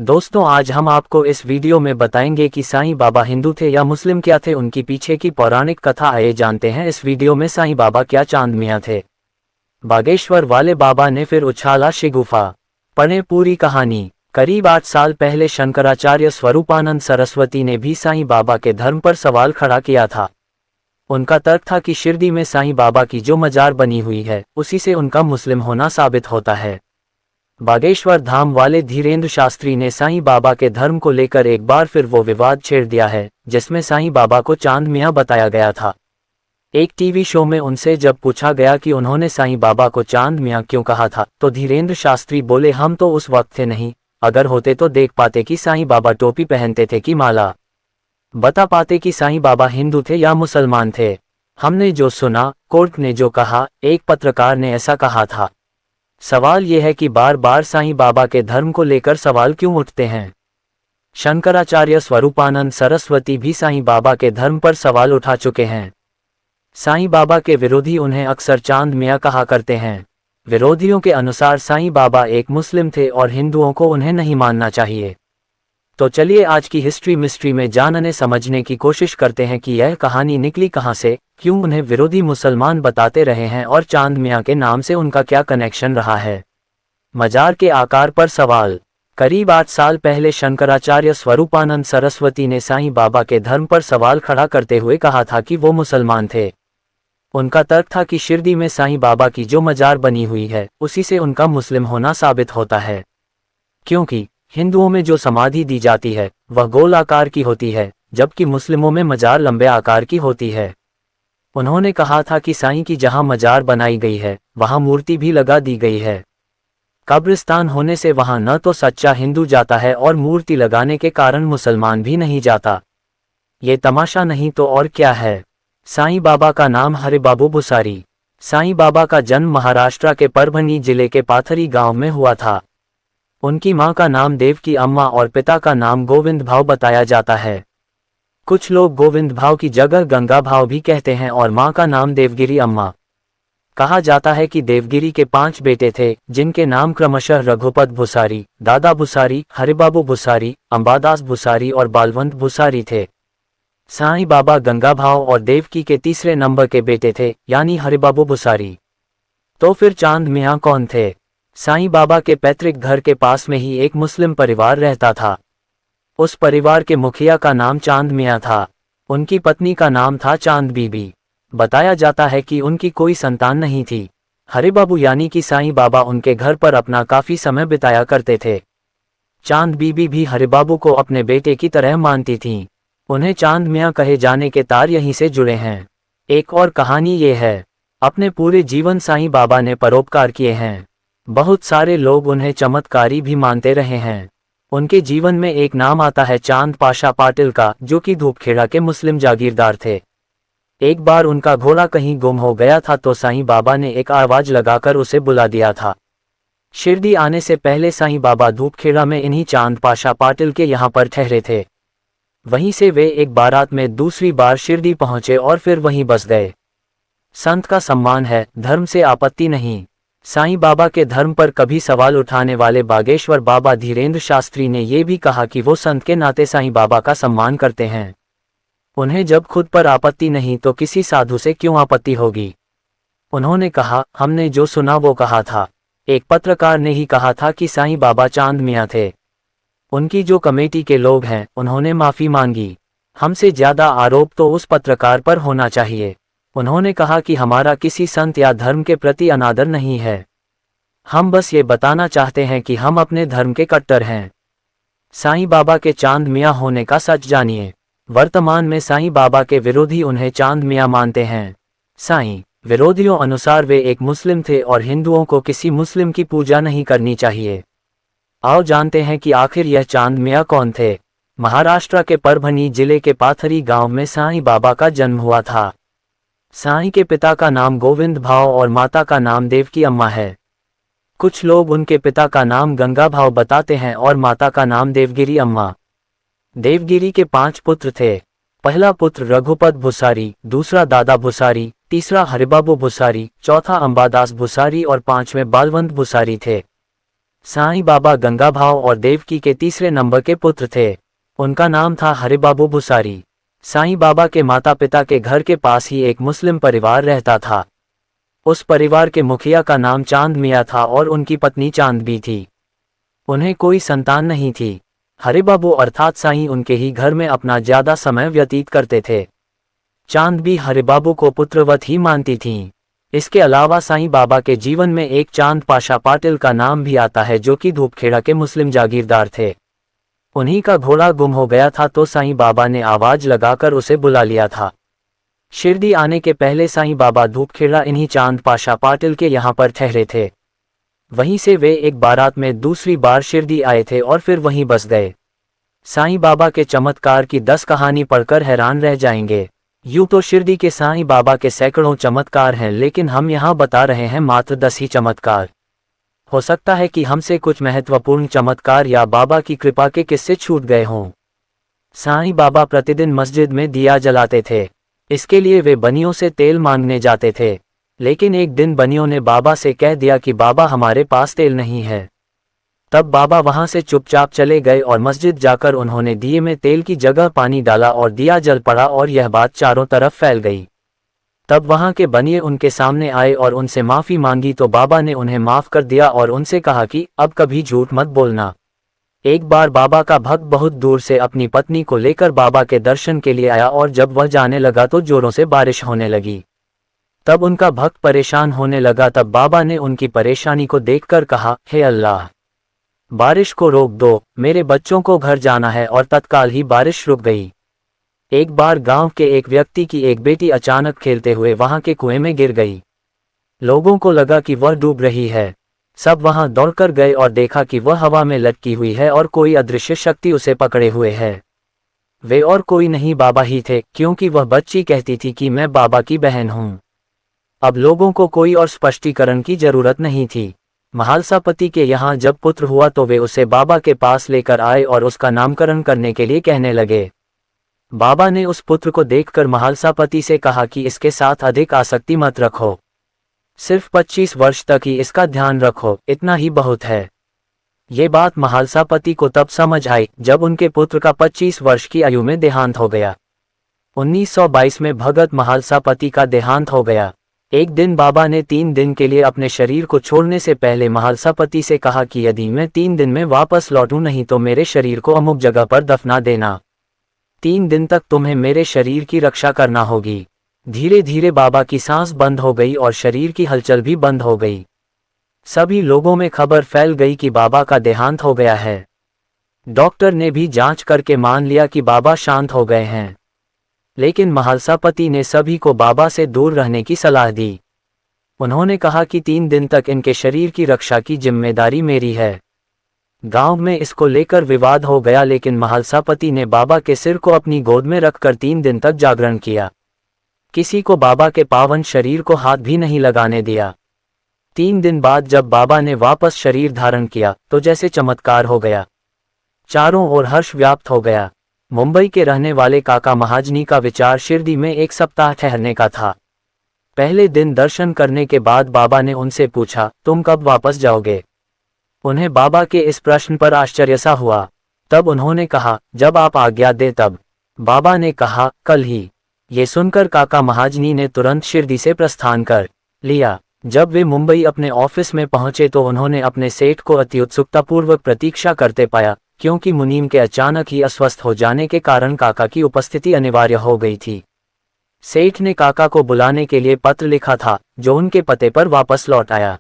दोस्तों, आज हम आपको इस वीडियो में बताएंगे कि साईं बाबा हिंदू थे या मुस्लिम, क्या थे उनकी पीछे की पौराणिक कथा। आइए जानते हैं इस वीडियो में साईं बाबा क्या चांद मियां थे। बागेश्वर वाले बाबा ने फिर उछाला शिगुफा। पढ़ें पूरी कहानी। करीब 8 साल पहले शंकराचार्य स्वरूपानंद सरस्वती ने भी साईं बाबा के धर्म पर सवाल खड़ा किया था। उनका तर्क था कि शिरडी में साईं बाबा की जो मजार बनी हुई है उसी से उनका मुस्लिम होना साबित होता है। बागेश्वर धाम वाले धीरेन्द्र शास्त्री ने साईं बाबा के धर्म को लेकर एक बार फिर वो विवाद छेड़ दिया है जिसमें साईं बाबा को चांद मियां बताया गया था। एक टीवी शो में उनसे जब पूछा गया कि उन्होंने साईं बाबा को चांद मियां क्यों कहा था, तो धीरेन्द्र शास्त्री बोले, हम तो उस वक्त थे नहीं, अगर होते तो देख पाते कि साईं बाबा टोपी पहनते थे कि माला, बता पाते कि साईं बाबा हिंदू थे या मुसलमान थे। हमने जो सुना, कोर्ट ने जो कहा, एक पत्रकार ने ऐसा कहा था। सवाल यह है कि बार बार साईं बाबा के धर्म को लेकर सवाल क्यों उठते हैं। शंकराचार्य स्वरूपानंद सरस्वती भी साईं बाबा के धर्म पर सवाल उठा चुके हैं। साईं बाबा के विरोधी उन्हें अक्सर चांद मियां कहा करते हैं। विरोधियों के अनुसार साईं बाबा एक मुस्लिम थे और हिंदुओं को उन्हें नहीं मानना चाहिए। तो चलिए आज की हिस्ट्री मिस्ट्री में जानने समझने की कोशिश करते हैं कि यह कहानी निकली कहां से, क्यों उन्हें विरोधी मुसलमान बताते रहे हैं और चांद मियां के नाम से उनका क्या कनेक्शन रहा है। मजार के आकार पर सवाल। करीब 8 साल पहले शंकराचार्य स्वरूपानंद सरस्वती ने साईं बाबा के धर्म पर सवाल खड़ा करते हुए कहा था कि वो मुसलमान थे। उनका तर्क था कि शिरडी में साईं बाबा की जो मजार बनी हुई है उसी से उनका मुस्लिम होना साबित होता है, क्योंकि हिंदुओं में जो समाधि दी जाती है वह गोल आकार की होती है, जबकि मुस्लिमों में मजार लंबे आकार की होती है। उन्होंने कहा था कि साईं की जहां मजार बनाई गई है वहां मूर्ति भी लगा दी गई है। कब्रिस्तान होने से वहां न तो सच्चा हिंदू जाता है और मूर्ति लगाने के कारण मुसलमान भी नहीं जाता। ये तमाशा नहीं तो और क्या है। साईं बाबा का नाम हरिबाबू बुसारी। साईं बाबा का जन्म महाराष्ट्र के परभणी जिले के पाथरी गांव में हुआ था। उनकी मां का नाम देवकी अम्मा और पिता का नाम गोविंद भाव बताया जाता है। कुछ लोग गोविंद भाव की जगह गंगा भाव भी कहते हैं और मां का नाम देवगिरी अम्मा। कहा जाता है कि देवगिरी के 5 बेटे थे जिनके नाम क्रमशः रघुपत भुसारी, दादा भुसारी, हरिबाबू भुसारी, अंबादास भुसारी और बालवंत भुसारी थे। साईं बाबा गंगा भाव और देवकी के तीसरे नंबर के बेटे थे, यानी हरिबाबू भुसारी। तो फिर चांद मियां कौन थे। साईं बाबा के पैतृक घर के पास में ही एक मुस्लिम परिवार रहता था। उस परिवार के मुखिया का नाम चांद मियां था। उनकी पत्नी का नाम था चांद बीबी। बताया जाता है कि उनकी कोई संतान नहीं थी। हरिबाबू यानी कि साईं बाबा उनके घर पर अपना काफी समय बिताया करते थे। चांद बीबी भी हरिबाबू को अपने बेटे की तरह मानती थीं। उन्हें चांद मियां कहे जाने के तार यहीं से जुड़े हैं। एक और कहानी ये है, अपने पूरे जीवन साईं बाबा ने परोपकार किए हैं। बहुत सारे लोग उन्हें चमत्कारी भी मानते रहे हैं। उनके जीवन में एक नाम आता है चांद पाशा पाटिल का, जो कि धूपखेड़ा के मुस्लिम जागीरदार थे। एक बार उनका घोड़ा कहीं गुम हो गया था तो साईं बाबा ने एक आवाज लगाकर उसे बुला दिया था। शिरडी आने से पहले साईं बाबा धूपखेड़ा में इन्हीं चांद पाशा पाटिल के यहाँ पर ठहरे थे। वहीं से वे एक बारात में दूसरी बार शिरडी पहुंचे और फिर वहीं बस गए। संत का सम्मान है, धर्म से आपत्ति नहीं। साईं बाबा के धर्म पर कभी सवाल उठाने वाले बागेश्वर बाबा धीरेन्द्र शास्त्री ने ये भी कहा कि वो संत के नाते साईं बाबा का सम्मान करते हैं। उन्हें जब खुद पर आपत्ति नहीं तो किसी साधु से क्यों आपत्ति होगी। उन्होंने कहा, हमने जो सुना वो कहा था। एक पत्रकार ने ही कहा था कि साईं बाबा चांद मियां थे। उनकी जो कमेटी के लोग हैं उन्होंने माफी मांगी। हमसे ज्यादा आरोप तो उस पत्रकार पर होना चाहिए। उन्होंने कहा कि हमारा किसी संत या धर्म के प्रति अनादर नहीं है। हम बस ये बताना चाहते हैं कि हम अपने धर्म के कट्टर हैं। साईं बाबा के चांद मियां होने का सच जानिए। वर्तमान में साईं बाबा के विरोधी उन्हें चांद मियां मानते हैं। साईं विरोधियों अनुसार वे एक मुस्लिम थे और हिंदुओं को किसी मुस्लिम की पूजा नहीं करनी चाहिए। आओ जानते हैं कि आखिर यह चांद मियां कौन थे। महाराष्ट्र के परभणी जिले के पाथरी गांव में साईं बाबा का जन्म हुआ था। साईं के पिता का नाम गोविंद भाव और माता का नाम देवकी अम्मा है। कुछ लोग उनके पिता का नाम गंगा भाव बताते हैं और माता का नाम देवगिरी अम्मा। देवगिरी के 5 पुत्र थे। पहला पुत्र रघुपत भुसारी, दूसरा दादा भुसारी, तीसरा हरिबाबू भुसारी, चौथा अंबादास भुसारी और 5वें बालवंत भुसारी थे। साईं बाबा गंगाभाव और देवकी के तीसरे नंबर के पुत्र थे। उनका नाम था हरिबाबू भुसारी। साईं बाबा के माता पिता के घर के पास ही एक मुस्लिम परिवार रहता था। उस परिवार के मुखिया का नाम चांद मियाँ था और उनकी पत्नी चांदबी थी। उन्हें कोई संतान नहीं थी। हरिबाबू अर्थात साईं उनके ही घर में अपना ज्यादा समय व्यतीत करते थे। चांदबी हरिबाबू को पुत्रवत ही मानती थीं। इसके अलावा साईं बाबा के जीवन में एक चांद पाशा पाटिल का नाम भी आता है, जो कि धूपखेड़ा के मुस्लिम जागीरदार थे। उन्हीं का घोड़ा गुम हो गया था तो साईं बाबा ने आवाज लगाकर उसे बुला लिया था। शिरडी आने के पहले साईं बाबा धूपखेड़ा इन्हीं चांद पाशा पाटिल के यहाँ पर ठहरे थे। वहीं से वे एक बारात में दूसरी बार शिरडी आए थे और फिर वहीं बस गए। साईं बाबा के चमत्कार की 10 कहानी पढ़कर हैरान रह जाएंगे। यूं तो शिरडी के साईं बाबा के सैकड़ों चमत्कार हैं, लेकिन हम यहाँ बता रहे हैं मात्र 10 ही चमत्कार। हो सकता है कि हमसे कुछ महत्वपूर्ण चमत्कार या बाबा की कृपा के किस्से छूट गए हों। साईं बाबा प्रतिदिन मस्जिद में दिया जलाते थे। इसके लिए वे बनियों से तेल मांगने जाते थे, लेकिन एक दिन बनियों ने बाबा से कह दिया कि बाबा हमारे पास तेल नहीं है। तब बाबा वहां से चुपचाप चले गए और मस्जिद जाकर उन्होंने दिए में तेल की जगह पानी डाला और दिया जल पड़ा और यह बात चारों तरफ फैल गई। तब वहां के बनिए उनके सामने आए और उनसे माफी मांगी तो बाबा ने उन्हें माफ कर दिया और उनसे कहा कि अब कभी झूठ मत बोलना। एक बार बाबा का भक्त बहुत दूर से अपनी पत्नी को लेकर बाबा के दर्शन के लिए आया और जब वह जाने लगा तो जोरों से बारिश होने लगी। तब उनका भक्त परेशान होने लगा। तब बाबा ने उनकी परेशानी को देखकर कहा, हे अल्लाह, बारिश को रोक दो, मेरे बच्चों को घर जाना है। और तत्काल ही बारिश रुक गई। एक बार गांव के एक व्यक्ति की एक बेटी अचानक खेलते हुए वहां के कुएं में गिर गई। लोगों को लगा कि वह डूब रही है। सब वहां दौड़कर गए और देखा कि वह हवा में लटकी हुई है और कोई अदृश्य शक्ति उसे पकड़े हुए है। वे और कोई नहीं बाबा ही थे, क्योंकि वह बच्ची कहती थी कि मैं बाबा की बहन हूं। अब लोगों को कोई और स्पष्टीकरण की जरूरत नहीं थी। महालसापति के यहाँ जब पुत्र हुआ तो वे उसे बाबा के पास लेकर आए और उसका नामकरण करने के लिए कहने लगे। बाबा ने उस पुत्र को देखकर महालसापति से कहा कि इसके साथ अधिक आसक्ति मत रखो, सिर्फ 25 वर्ष तक ही इसका ध्यान रखो, इतना ही बहुत है। ये बात महालसापति को तब समझ आई जब उनके पुत्र का 25 वर्ष की आयु में देहांत हो गया। 1922 में भगत महालसापति का देहांत हो गया। एक दिन बाबा ने 3 दिन के लिए अपने शरीर को छोड़ने से पहले महालसापति से कहा कि यदि मैं 3 दिन में वापस लौटूं नहीं तो मेरे शरीर को अमुक जगह पर दफना देना। 3 दिन तक तुम्हें मेरे शरीर की रक्षा करना होगी। धीरे धीरे बाबा की सांस बंद हो गई और शरीर की हलचल भी बंद हो गई। सभी लोगों में खबर फैल गई कि बाबा का देहांत हो गया है। डॉक्टर ने भी जांच करके मान लिया कि बाबा शांत हो गए हैं। लेकिन महालसापति ने सभी को बाबा से दूर रहने की सलाह दी। उन्होंने कहा कि 3 दिन तक इनके शरीर की रक्षा की जिम्मेदारी मेरी है। गांव में इसको लेकर विवाद हो गया, लेकिन महालसापति ने बाबा के सिर को अपनी गोद में रखकर 3 दिन तक जागरण किया। किसी को बाबा के पावन शरीर को हाथ भी नहीं लगाने दिया। 3 दिन बाद जब बाबा ने वापस शरीर धारण किया तो जैसे चमत्कार हो गया। चारों ओर हर्ष व्याप्त हो गया। मुंबई के रहने वाले काका महाजनी का विचार शिरडी में 1 सप्ताह ठहरने का था। पहले दिन दर्शन करने के बाद बाबा ने उनसे पूछा, तुम कब वापस जाओगे? उन्हें बाबा के इस प्रश्न पर आश्चर्य सा हुआ। तब उन्होंने कहा, जब आप आज्ञा दे तब। बाबा ने कहा, कल ही। ये सुनकर काका महाजनी ने तुरंत शिरडी से प्रस्थान कर लिया। जब वे मुंबई अपने ऑफिस में पहुंचे तो उन्होंने अपने सेठ को अति उत्सुकतापूर्वक प्रतीक्षा करते पाया, क्योंकि मुनीम के अचानक ही अस्वस्थ हो जाने के कारण काका की उपस्थिति अनिवार्य हो गई थी। सेठ ने काका को बुलाने के लिए पत्र लिखा था, जो उनके पते पर वापस लौट आया।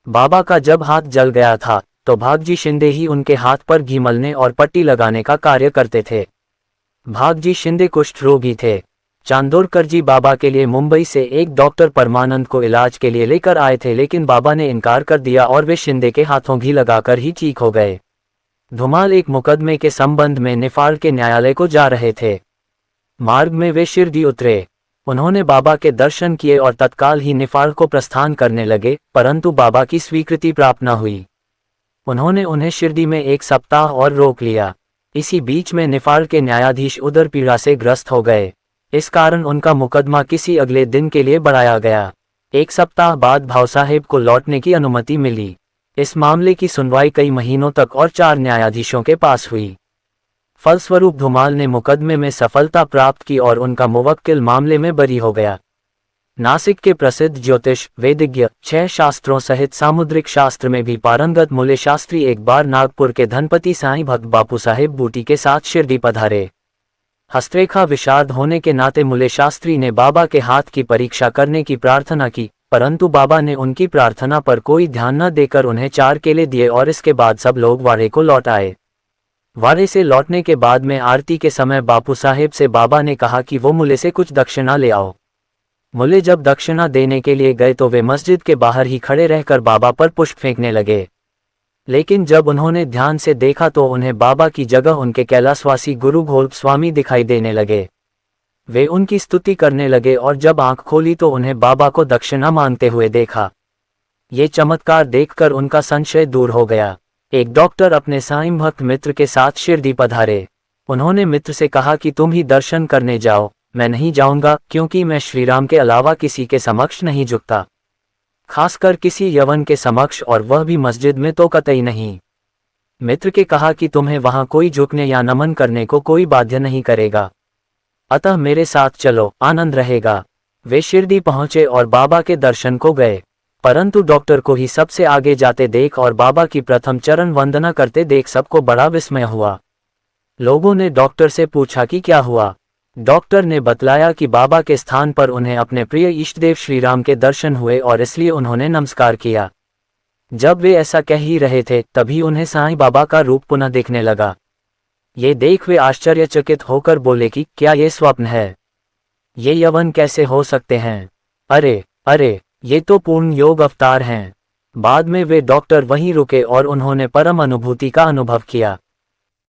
बाबा का जब हाथ जल गया था तो भागजी शिंदे ही उनके हाथ पर घी मलने और पट्टी लगाने का कार्य करते थे। भागजी शिंदे कुष्ठ रोगी थे। चांदोरकर जी बाबा के लिए मुंबई से एक डॉक्टर परमानंद को इलाज के लिए लेकर आए थे, लेकिन बाबा ने इनकार कर दिया और वे शिंदे के हाथों घी लगाकर ही ठीक हो गए। धुमाल एक मुकदमे के संबंध में निफाड़ के न्यायालय को जा रहे थे। मार्ग में वे शिरडी उतरे। उन्होंने बाबा के दर्शन किए और तत्काल ही निफाड़ को प्रस्थान करने लगे, परंतु बाबा की स्वीकृति प्राप्त न हुई। उन्होंने उन्हें शिरडी में 1 सप्ताह और रोक लिया। इसी बीच में निफाड़ के न्यायाधीश उदर पीड़ा से ग्रस्त हो गए। इस कारण उनका मुकदमा किसी अगले दिन के लिए बढ़ाया गया। 1 सप्ताह बाद भाव साहेब को लौटने की अनुमति मिली। इस मामले की सुनवाई कई महीनों तक और 4 न्यायाधीशों के पास हुई। फलस्वरूप धुमाल ने मुकदमे में सफलता प्राप्त की और उनका मुवक्किल मामले में बरी हो गया। नासिक के प्रसिद्ध ज्योतिष, वेदिज्ञ, 6 शास्त्रों सहित सामुद्रिक शास्त्र में भी पारंगत मूल्य शास्त्री एक बार नागपुर के धनपति साईं भक्त बापू साहेब बूटी के साथ शिरडी पधारे। हस्तरेखा विशारद होने के नाते मूल्य शास्त्री ने बाबा के हाथ की परीक्षा करने की प्रार्थना की, परंतु बाबा ने उनकी प्रार्थना पर कोई ध्यान न देकर उन्हें 4 केले दिए और इसके बाद सब लोग वाड़े को लौट आए। वाड़े से लौटने के बाद में आरती के समय बापू साहेब से बाबा ने कहा कि वो मूल्य से कुछ दक्षिणा ले आओ। मूल्य जब दक्षिणा देने के लिए गए तो वे मस्जिद के बाहर ही खड़े रहकर बाबा पर पुष्प फेंकने लगे। लेकिन जब उन्होंने ध्यान से देखा तो उन्हें बाबा की जगह उनके कैलाशवासी गुरु गोल्ब स्वामी दिखाई देने लगे। वे उनकी स्तुति करने लगे और जब आंख खोली तो उन्हें बाबा को दक्षिणा मांगते हुए देखा। ये चमत्कार देखकर उनका संशय दूर हो गया। एक डॉक्टर अपने साईं भक्त मित्र के साथ शिरडी पधारे। उन्होंने मित्र से कहा कि तुम ही दर्शन करने जाओ, मैं नहीं जाऊंगा, क्योंकि मैं श्रीराम के अलावा किसी के समक्ष नहीं झुकता, खासकर किसी यवन के समक्ष, और वह भी मस्जिद में तो कतई नहीं। मित्र के कहा कि तुम्हें वहां कोई झुकने या नमन करने को कोई बाध्य नहीं करेगा, अतः मेरे साथ चलो, आनंद रहेगा। वे शिरडी पहुंचे और बाबा के दर्शन को गए, परंतु डॉक्टर को ही सबसे आगे जाते देख और बाबा की प्रथम चरण वंदना करते देख सबको बड़ा विस्मय हुआ। लोगों ने डॉक्टर से पूछा कि क्या हुआ। डॉक्टर ने बतलाया कि बाबा के स्थान पर उन्हें अपने प्रिय इष्टदेव श्रीराम के दर्शन हुए और इसलिए उन्होंने नमस्कार किया। जब वे ऐसा कह ही रहे थे तभी उन्हें साईं बाबा का रूप पुनः दिखने लगा। ये देख वे आश्चर्यचकित होकर बोले कि क्या ये स्वप्न है? ये यवन कैसे हो सकते हैं? अरे अरे, ये तो पूर्ण योग अवतार हैं। बाद में वे डॉक्टर वहीं रुके और उन्होंने परम अनुभूति का अनुभव किया।